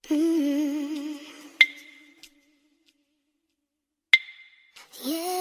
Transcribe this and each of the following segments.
Mm. Yeah.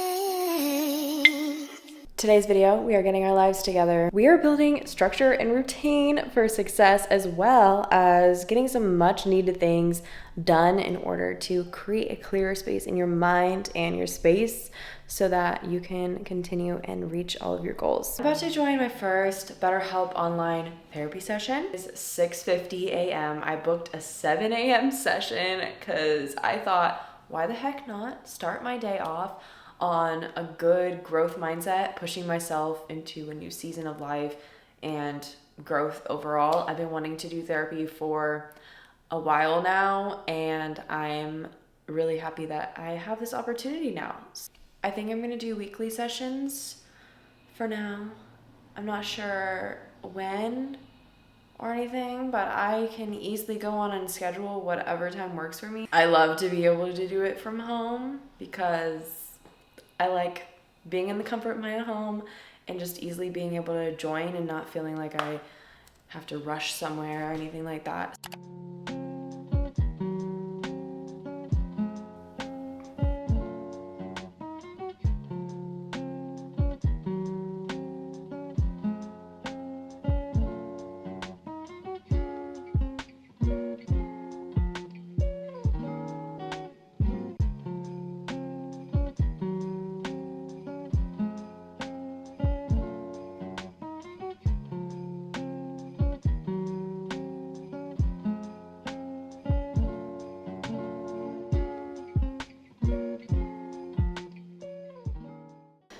Today's video, we are getting our lives together. We are building structure and routine for success, as well as getting some much needed things done in order to create a clearer space in your mind and your space so that you can continue and reach all of your goals. I'm about to join my first BetterHelp online therapy session. It's 6:50 a.m. I booked a 7 a.m. session because I thought, why the heck not start my day off on a good growth mindset, pushing myself into a new season of life and growth overall. I've been wanting to do therapy for a while now, and I'm really happy that I have this opportunity now. I think I'm gonna do weekly sessions for now. I'm not sure when or anything, but I can easily go on and schedule whatever time works for me. I love to be able to do it from home because I like being in the comfort of my own home and just easily being able to join and not feeling like I have to rush somewhere or anything like that.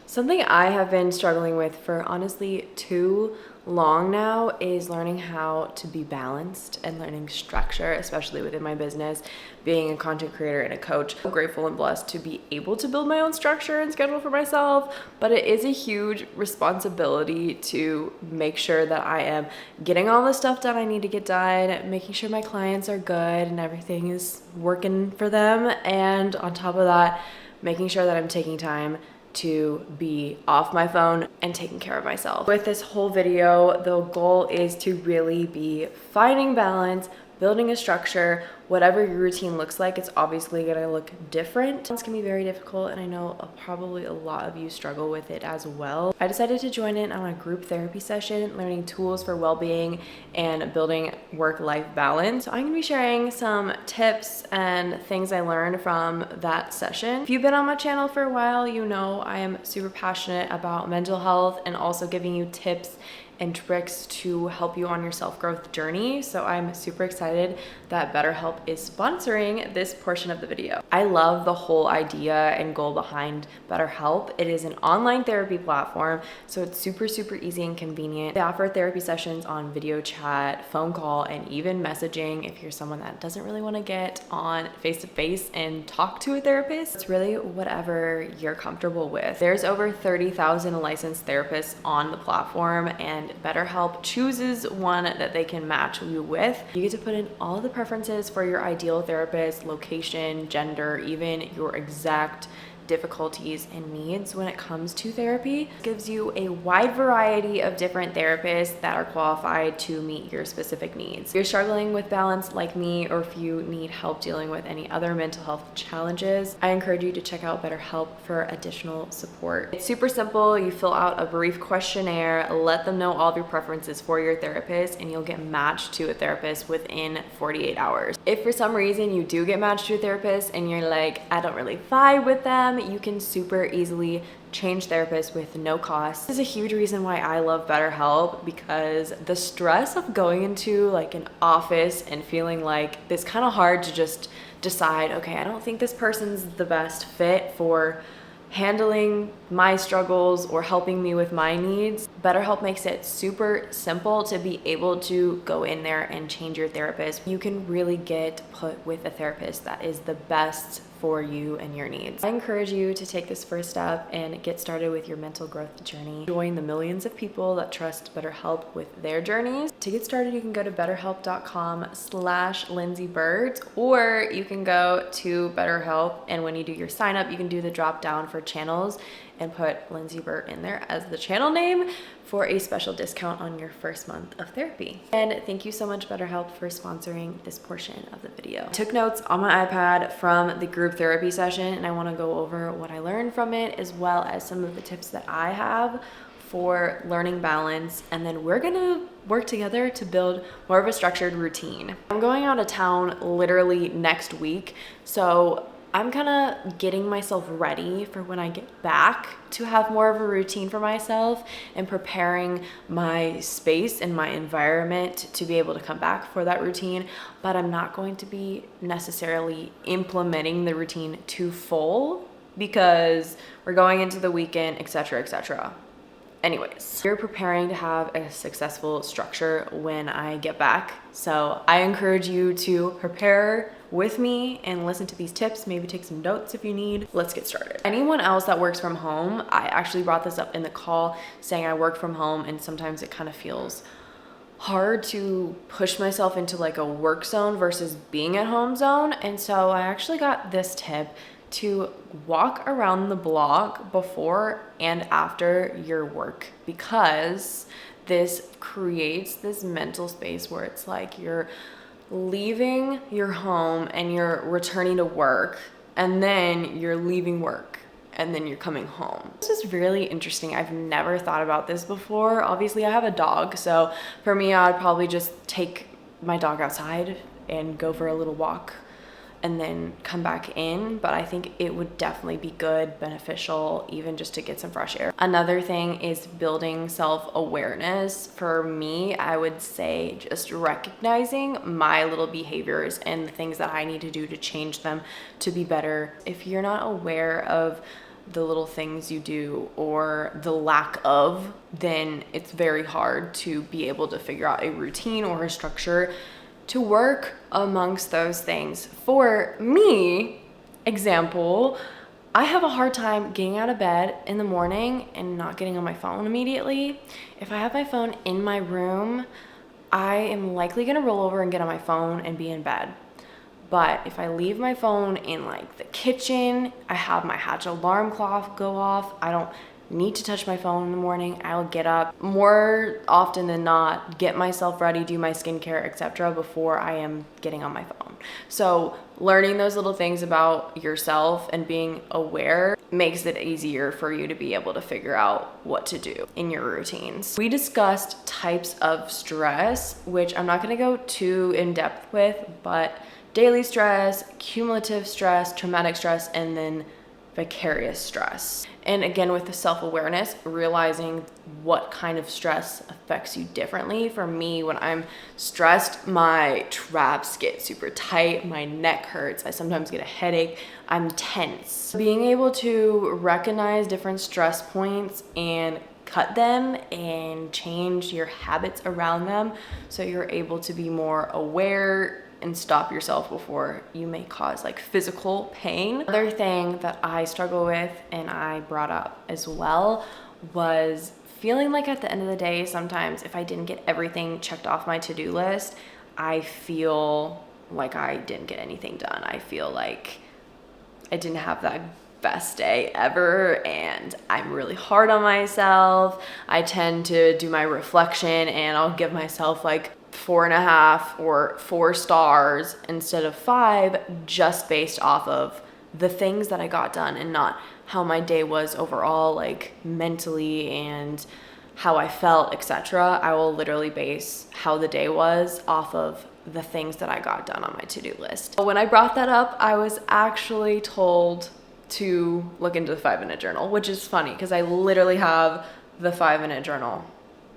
Something I have been struggling with for honestly too long now is learning how to be balanced and learning structure, especially within my business, being a content creator and a coach. I'm grateful and blessed to be able to build my own structure and schedule for myself, but it is a huge responsibility to make sure that I am getting all the stuff done I need to get done, making sure my clients are good and everything is working for them, and on top of that, making sure that I'm taking time to be off my phone and taking care of myself. With this whole video, the goal is to really be finding balance, building a structure. Whatever your routine looks like, it's obviously gonna look different. It's gonna be very difficult, and I know probably a lot of you struggle with it as well. I decided to join in on a group therapy session, learning tools for well-being and building work-life balance. So I'm gonna be sharing some tips and things I learned from that session. If you've been on my channel for a while, you know I am super passionate about mental health and also giving you tips and tricks to help you on your self-growth journey. So I'm super excited that BetterHelp is sponsoring this portion of the video. I love the whole idea and goal behind BetterHelp. It is an online therapy platform, so it's super easy and convenient. They offer therapy sessions on video chat, phone call, and even messaging if you're someone that doesn't really want to get on face-to-face and talk to a therapist. It's really whatever you're comfortable with. There's over 30,000 licensed therapists on the platform, and BetterHelp chooses one that they can match you with. You get to put in all the preferences for your ideal therapist, location, gender, even your exact difficulties and needs when it comes to therapy. It gives you a wide variety of different therapists that are qualified to meet your specific needs. If you're struggling with balance like me, or if you need help dealing with any other mental health challenges, I encourage you to check out BetterHelp for additional support. It's super simple. You fill out a brief questionnaire, let them know all of your preferences for your therapist, and you'll get matched to a therapist within 48 hours. If for some reason you do get matched to a therapist and you're like, I don't really vibe with them, you can super easily change therapists with no cost. This is a huge reason why I love BetterHelp, because the stress of going into like an office and feeling like it's kind of hard to just decide, okay, I don't think this person's the best fit for handling my struggles or helping me with my needs. BetterHelp makes it super simple to be able to go in there and change your therapist. You can really get put with a therapist that is the best for you and your needs. I encourage you to take this first step and get started with your mental growth journey. Join the millions of people that trust BetterHelp with their journeys. To get started, you can go to betterhelp.com/lindseyxburt, or you can go to BetterHelp, and when you do your sign up, you can do the drop down for channels and put Lindsey Burt in there as the channel name for a special discount on your first month of therapy. And thank you so much, BetterHelp, for sponsoring this portion of the video. I took notes on my iPad from the group therapy session, and I want to go over what I learned from it, as well as some of the tips that I have for learning balance, and then we're gonna work together to build more of a structured routine. I'm going out of town literally next week, so I'm kind of getting myself ready for when I get back to have more of a routine for myself and preparing my space and my environment to be able to come back for that routine. But I'm not going to be necessarily implementing the routine to full because we're going into the weekend, etc., etc. Anyways, we're preparing to have a successful structure when I get back. So I encourage you to prepare with me and listen to these tips, maybe take some notes if you need. Let's get started. Anyone else that works from home, I actually brought this up in the call saying I work from home and sometimes it kind of feels hard to push myself into like a work zone versus being at home zone. And so I actually got this tip to walk around the block before and after your work, because this creates this mental space where it's like you're leaving your home and you're returning to work, and then you're leaving work and then you're coming home. This is really interesting. I've never thought about this before. Obviously I have a dog, so for me I'd probably just take my dog outside and go for a little walk and then come back in, but I think it would definitely be good, beneficial, even just to get some fresh air. Another thing is building self-awareness. For me, I would say just recognizing my little behaviors and the things that I need to do to change them to be better. If you're not aware of the little things you do or the lack of, then it's very hard to be able to figure out a routine or a structure to work amongst those things. For me, example, I have a hard time getting out of bed in the morning and not getting on my phone immediately. If I have my phone in my room, I am likely gonna roll over and get on my phone and be in bed. But if I leave my phone in like the kitchen, I have my Hatch alarm clock go off, I don't need to touch my phone in the morning. I'll get up more often than not, get myself ready, do my skincare, etc. before I am getting on my phone. So learning those little things about yourself and being aware makes it easier for you to be able to figure out what to do in your routines. We discussed types of stress, which I'm not going to go too in depth with, but daily stress, cumulative stress, traumatic stress, and then vicarious stress. And again, with the self-awareness, realizing what kind of stress affects you differently. For me, when I'm stressed, my traps get super tight, my neck hurts, I sometimes get a headache, I'm tense. Being able to recognize different stress points and cut them and change your habits around them so you're able to be more aware and stop yourself before you may cause like physical pain. Another thing that I struggle with and I brought up as well was feeling like at the end of the day, sometimes if I didn't get everything checked off my to-do list, I feel like I didn't get anything done. I feel like I didn't have that best day ever and I'm really hard on myself. I tend to do my reflection and I'll give myself like 4.5 or 4 stars instead of 5, just based off of the things that I got done and not how my day was overall, like mentally and how I felt, etc. I will literally base how the day was off of the things that I got done on my to-do list. When I brought that up, I was actually told to look into the 5-minute journal, which is funny because I literally have the 5-minute journal.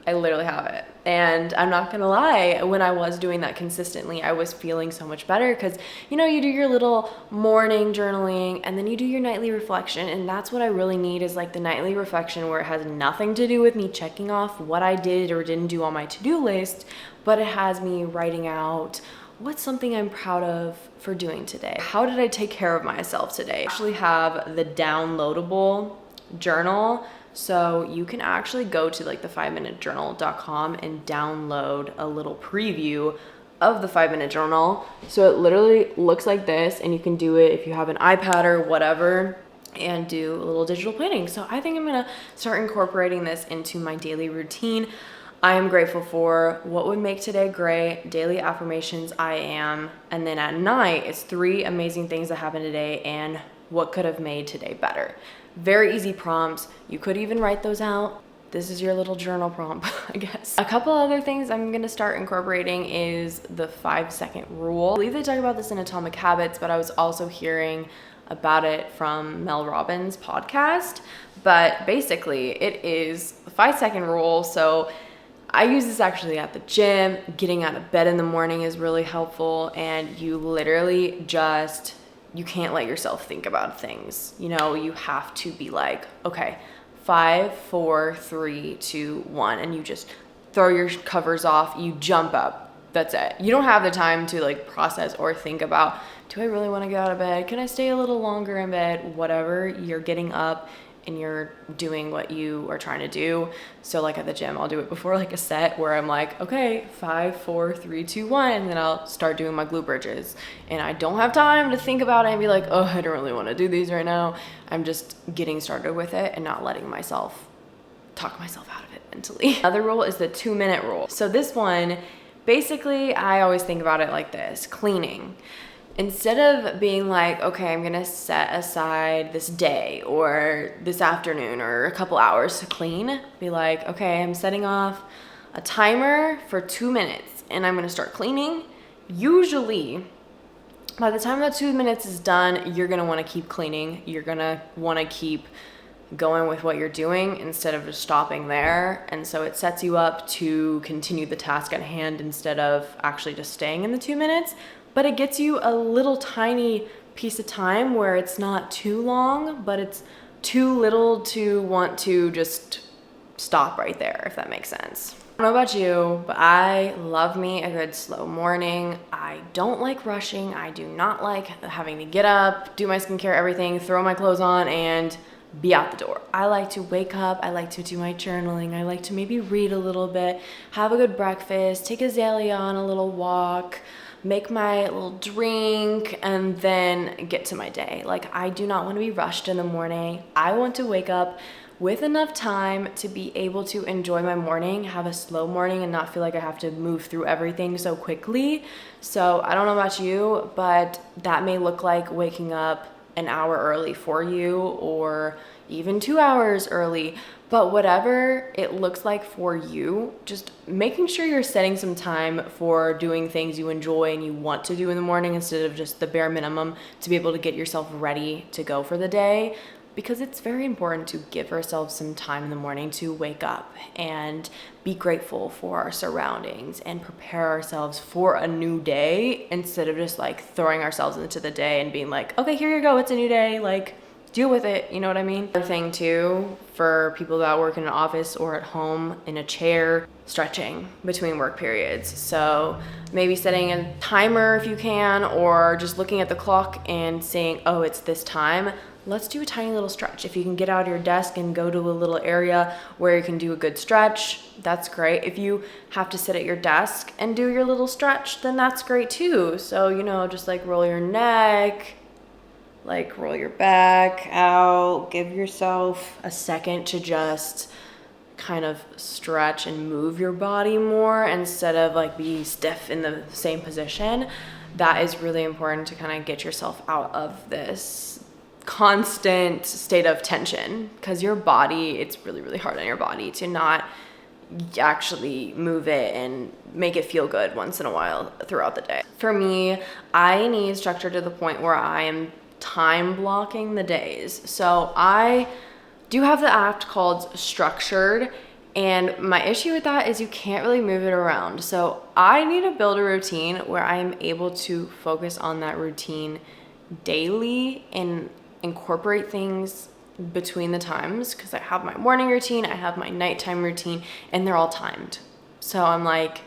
I literally have it. And I'm not gonna lie, when I was doing that consistently, I was feeling so much better because, you know, you do your little morning journaling and then you do your nightly reflection. And that's what I really need, is like the nightly reflection where it has nothing to do with me checking off what I did or didn't do on my to-do list, but it has me writing out what's something I'm proud of for doing today. How did I take care of myself today? I actually have the downloadable journal. So you can actually go to like the 5minutejournal.com and download a little preview of the 5-minute journal. So it literally looks like this, and you can do it if you have an iPad or whatever. and do a little digital planning. So I think I'm gonna start incorporating this into my daily routine. I am grateful for what would make today great, daily affirmations, I am, and then at night, it's 3 amazing things that happened today and what could have made today better. Very easy prompts. You could even write those out. This is your little journal prompt, I guess. A couple other things I'm gonna start incorporating is the 5-second rule. I believe they talk about this in Atomic Habits, but I was also hearing about it from Mel Robbins' podcast. But basically, it is the 5-second rule. So I use this actually at the gym. Getting out of bed in the morning is really helpful, and you literally just, you can't let yourself think about things. You know, you have to be like, okay, 5, 4, 3, 2, 1, and you just throw your covers off, you jump up. That's it. You don't have the time to like process or think about, do I really want to get out of bed? Can I stay a little longer in bed? Whatever, you're getting up and you're doing what you are trying to do. So like at the gym, I'll do it before like a set where I'm like, okay, 5, 4, 3, 2, 1, and then I'll start doing my glute bridges. And I don't have time to think about it and be like, oh, I don't really want to do these right now. I'm just getting started with it and not letting myself talk myself out of it mentally. Another rule is the 2-minute rule. So this one, basically, I always think about it like this: cleaning. Instead of being like, okay, I'm gonna set aside this day or this afternoon or a couple hours to clean, be like, okay, I'm setting off a timer for 2 minutes and I'm gonna start cleaning. Usually, by the time that 2 minutes is done, you're gonna wanna keep cleaning. You're gonna wanna keep going with what you're doing instead of just stopping there. And so it sets you up to continue the task at hand instead of actually just staying in the 2 minutes. But it gets you a little tiny piece of time where it's not too long, but it's too little to want to just stop right there, if that makes sense. I don't know about you, but I love me a good slow morning. I don't like rushing. I do not like having to get up, do my skincare, everything, throw my clothes on, and be out the door. I like to wake up. I like to do my journaling. I like to maybe read a little bit, have a good breakfast, take Azalea on a little walk, make my little drink, and then get to my day. Like, I do not want to be rushed in the morning. I want to wake up with enough time to be able to enjoy my morning, have a slow morning, and not feel like I have to move through everything so quickly. So I don't know about you, but that may look like waking up an hour early for you, or even 2 hours early. But whatever it looks like for you, just making sure you're setting some time for doing things you enjoy and you want to do in the morning instead of just the bare minimum to be able to get yourself ready to go for the day. Because it's very important to give ourselves some time in the morning to wake up and be grateful for our surroundings and prepare ourselves for a new day instead of just like throwing ourselves into the day and being like, okay, here you go, it's a new day, like deal with it, you know what I mean? Another thing too, for people that work in an office or at home in a chair, stretching between work periods. So maybe setting a timer if you can, or just looking at the clock and saying, oh, it's this time. Let's do a tiny little stretch. If you can get out of your desk and go to a little area where you can do a good stretch, that's great. If you have to sit at your desk and do your little stretch, then that's great too. So, you know, just like roll your neck, like roll your back out, give yourself a second to just kind of stretch and move your body more instead of like be stiff in the same position. That is really important to kind of get yourself out of this constant state of tension, because your body, it's really, really hard on your body to not actually move it and make it feel good once in a while throughout the day. For me, I need structure to the point where I am time blocking the days. So I do have the app called Structured, and my issue with that is you can't really move it around. So I need to build a routine where I'm able to focus on that routine daily and incorporate things between the times, because I have my morning routine, I have my nighttime routine, and they're all timed. So I'm like,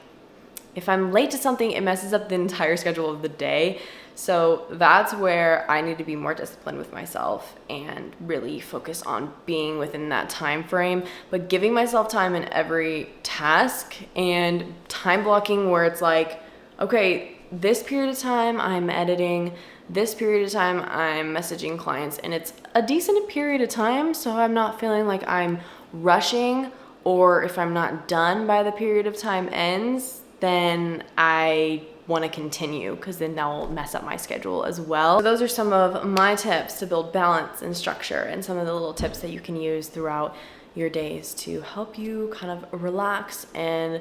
if I'm late to something, it messes up the entire schedule of the day. So that's where I need to be more disciplined with myself and really focus on being within that time frame, but giving myself time in every task and time blocking where it's like, okay, this period of time I'm editing, this period of time I'm messaging clients, and it's a decent period of time, so I'm not feeling like I'm rushing, or if I'm not done by the period of time ends, then I want to continue, because then that will mess up my schedule as well. So those are some of my tips to build balance and structure, and some of the little tips that you can use throughout your days to help you kind of relax and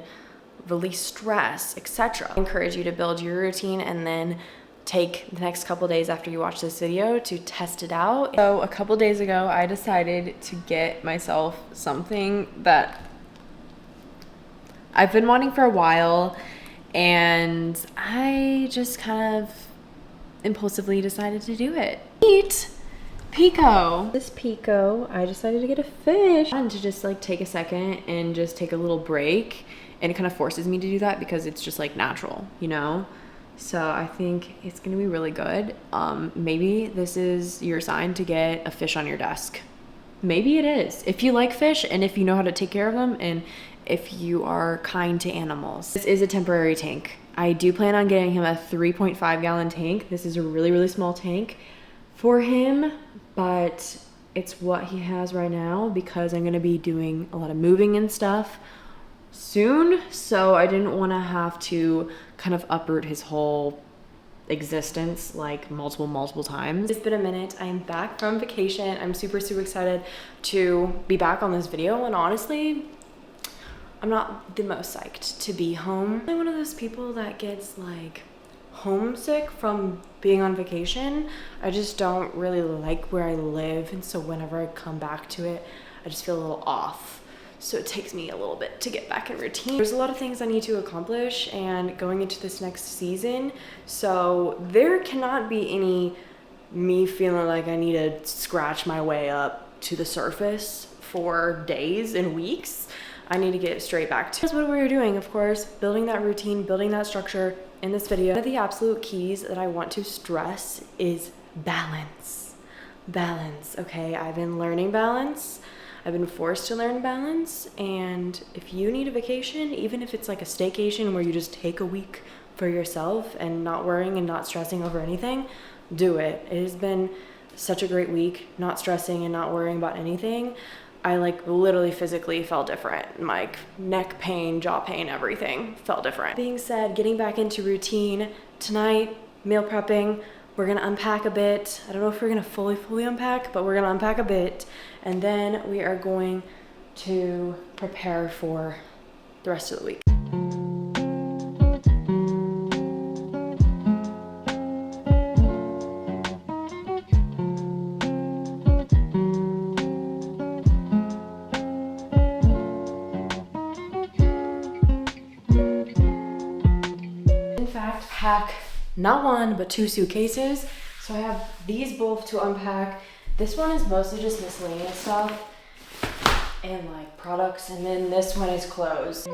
release stress, etc. I encourage you to build your routine and then take the next couple days after you watch this video to test it out. So a couple days ago, I decided to get myself something that I've been wanting for a while, and I just kind of impulsively decided to do it. Eat Pico. This Pico, I decided to get a fish and to just like take a second and just take a little break, and it kind of forces me to do that because it's just like natural, you know? So I think it's gonna be really good. Maybe this is your sign to get a fish on your desk. Maybe it is. If you like fish and if you know how to take care of them and if you are kind to animals. This is a temporary tank. I do plan on getting him a 3.5 gallon tank. This is a really, really small tank for him, but it's what he has right now because I'm gonna be doing a lot of moving and stuff soon. So I didn't wanna have to kind of uproot his whole existence like multiple times. It's been a minute. I'm back from vacation. I'm super excited to be back on this video, and honestly, I'm not the most psyched to be home. I'm one of those people that gets like homesick from being on vacation. I just don't really like where I live, and so whenever I come back to it, I just feel a little off. So it takes me a little bit to get back in routine. There's a lot of things I need to accomplish and going into this next season, so there cannot be any me feeling like I need to scratch my way up to the surface for days and weeks. I need to get straight back to. That's what we're doing, of course, building that routine, building that structure in this video. One of the absolute keys that I want to stress is balance. Balance, okay? I've been learning balance. I've been forced to learn balance, and if you need a vacation, even if it's like a staycation where you just take a week for yourself and not worrying and not stressing over anything, do it. It has been such a great week, not stressing and not worrying about anything. I like literally physically felt different. My neck pain, jaw pain, everything felt different. Being said, getting back into routine tonight, meal prepping. We're gonna unpack a bit. I don't know if we're gonna fully unpack, but we're gonna unpack a bit. And then we are going to prepare for the rest of the week. In fact, pack not one, but 2 suitcases. So I have these both to unpack. This one is mostly just miscellaneous stuff and like products, and then this one is clothes.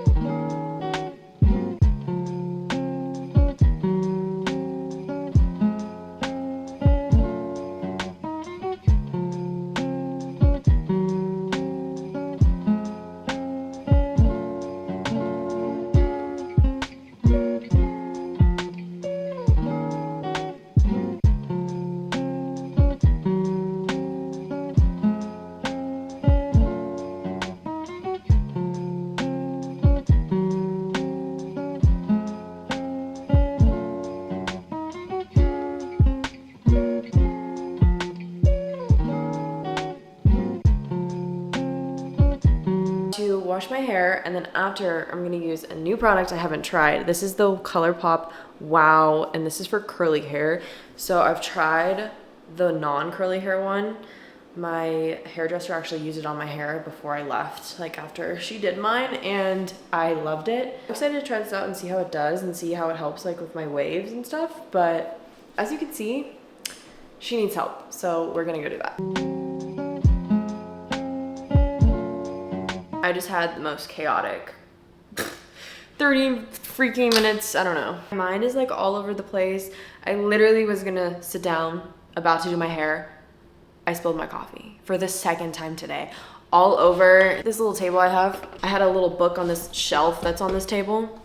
To wash my hair, and then after I'm gonna use a new product I haven't tried. This is the ColourPop Wow, and this is for curly hair. So I've tried the non-curly hair one. My hairdresser actually used it on my hair before I left, like after she did mine, and I loved it. I'm excited to try this out and see how it does and see how it helps like with my waves and stuff, but as you can see, she needs help, so we're gonna go do that. I just had the most chaotic 30 freaking minutes, I don't know. My mind is like all over the place. I literally was gonna sit down, about to do my hair. I spilled my coffee for the 2nd time today. All over this little table I have. I had a little book on this shelf that's on this table.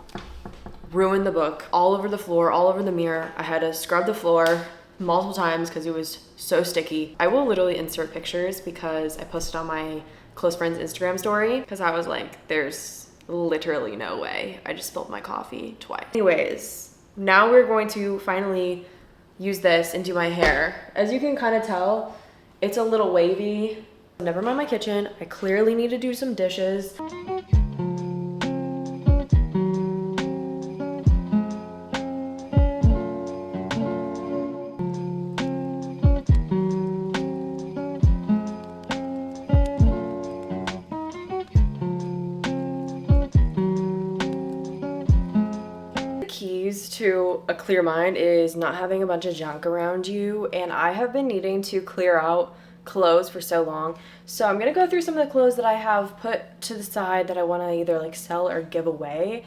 ruined the book all over the floor, all over the mirror. I had to scrub the floor multiple times because it was so sticky. I will literally insert pictures because I posted on my close friend's Instagram story because I was like, there's literally no way. I just spilled my coffee twice. Anyways, now we're going to finally use this and do my hair. As you can kind of tell, it's a little wavy. Never mind my kitchen. I clearly need to do some dishes. To a clear mind is not having a bunch of junk around you, and I have been needing to clear out clothes for so long. So I'm gonna go through some of the clothes that I have put to the side that I want to either like sell or give away,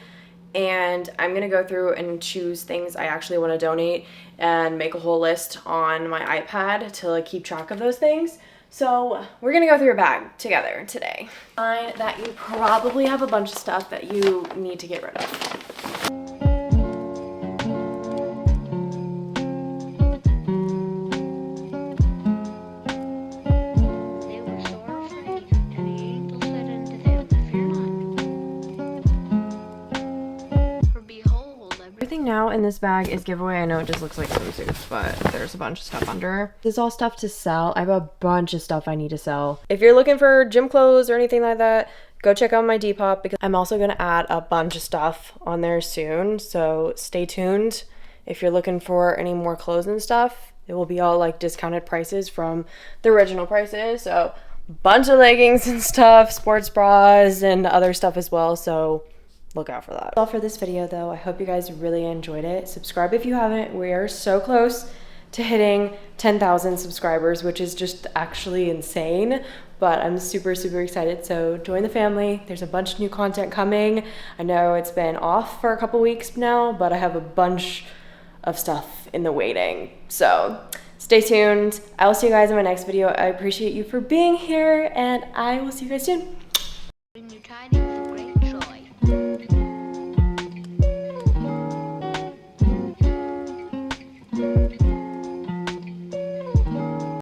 and I'm gonna go through and choose things I actually want to donate and make a whole list on my iPad to like keep track of those things. So we're gonna go through a bag together today. Find that you probably have a bunch of stuff that you need to get rid of. Everything now in this bag is giveaway. I know it just looks like swimsuits, but there's a bunch of stuff under. This is all stuff to sell. I have a bunch of stuff I need to sell. If you're looking for gym clothes or anything like that, go check out my Depop because I'm also going to add a bunch of stuff on there soon. So stay tuned. If you're looking for any more clothes and stuff, it will be all like discounted prices from the original prices. So bunch of leggings and stuff, sports bras and other stuff as well. So look out for that. That's all for this video though. I hope you guys really enjoyed it. Subscribe if you haven't. We are so close to hitting 10,000 subscribers, which is just actually insane, but I'm super excited. So join the family. There's a bunch of new content coming. I know it's been off for a couple weeks now, but I have a bunch of stuff in the waiting. So stay tuned. I will see you guys in my next video. I appreciate you for being here, and I will see you guys soon. When you're tired, it's a great joy.